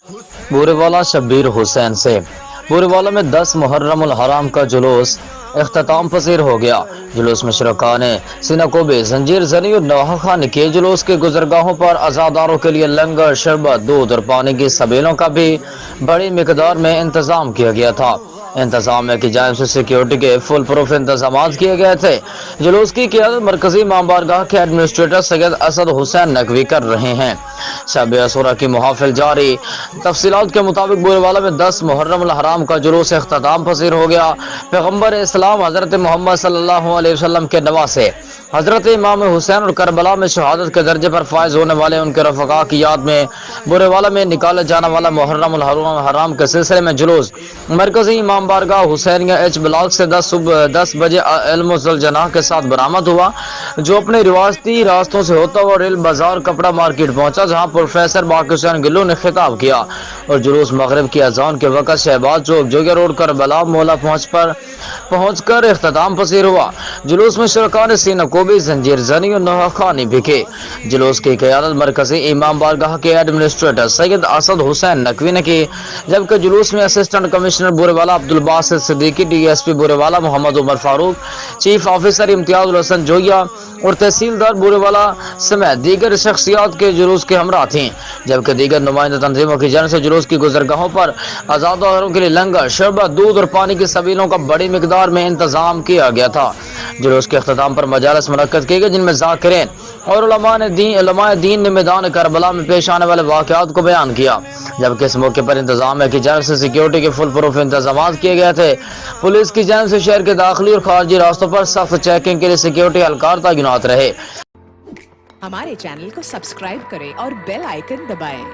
بورے شبیر حسین سے بورے میں 10 محرم الحرام کا جلوس اختتام پذیر ہو گیا۔ جلوس میں شرکاء نے سینہ زنجیر زنی اور نواح خان کے جلوس کے گزرگاہوں پر عزاداروں کے لیے لنگر، شربت، دودھ اور پانی کی سبیلوں کا بھی بڑی مقدار میں انتظام کیا گیا تھا۔ انتظامیہ کی جانب سے سیکیورٹی کے فل پروف انتظامات کیے گئے تھے۔ جلوس کی قیادت مرکزی امام بارگاہ کے ایڈمنسٹریٹر سید اسد حسین نقوی کر رہے ہیں۔ شب عاشوراء کی محافل جاری۔ تفصیلات کے مطابق بورے میں 10 محرم الحرام کا جلوس اختتام پذیر ہو گیا۔ پیغمبر اسلام حضرت محمد صلی اللہ علیہ وسلم کے نواسے حضرت امام حسین اور کربلا میں شہادت کے درجے پر فائز ہونے والے ان کے رفقا کی یاد میں بورے میں نکالا جانے والا محرم الحرام کے سلسلے میں جلوس مرکزی امام بارگاہ حسینیہ ایچ بلاک سے 10 بجے علم و جناح کے ساتھ برآمد ہوا، جو اپنے روایتی راستوں سے ہوتا ہوا ریل بازار کپڑا مارکیٹ پہنچا، جہاں پروفیسر باقر حسین گلو نے خطاب کیا اور جلوس مغرب کی اذان کے وقت شہباز چوک، جوگے روڈ، کربلا مولا پہنچ کر اختتام پذیر ہوا۔ جلوس میں شرکاء نے سینہ کوبی، زنجیر زنی اور نواح خوانی بھی کی۔ جلوس کی قیادت مرکزی امام بارگاہ کے ایڈمنسٹریٹر سید اسد حسین نقوی نے کی، جبکہ جلوس میں اسسٹنٹ کمشنر بورے Abdul Basit Siddiqui, D S P بورے محمد عمر فاروق، چیف آفیسر امتیاز الحسن جویا اور تحصیلدار بورے سمیت دیگر شخصیات کے جلوس کے ہمراہ تھیں، جبکہ دیگر نمائندہ تنظیموں کی جانب سے جلوس کی گزرگاہوں پر عزاداروں کے لیے لنگر، شربت، دودھ اور پانی کی سبیلوں کا بڑی مقدار میں انتظام کیا گیا تھا۔ جلوس کے اختتام پر مجالس منعقد کی گئی، جن میں ذاکرین اور علماء دین نے میدان کربلا میں پیش آنے والے واقعات کو بیان کیا، جبکہ اس موقع پر انتظامیہ کی جانب سے سیکیورٹی کے فل پروف انتظامات کیے گئے تھے۔ پولیس کی جانب سے شہر کے داخلی اور خارجی راستوں پر سخت چیکنگ کے لیے سیکیورٹی اہلکار تعینات رہے۔ ہمارے چینل کو سبسکرائب کریں اور بیل آئیکن دبائیں۔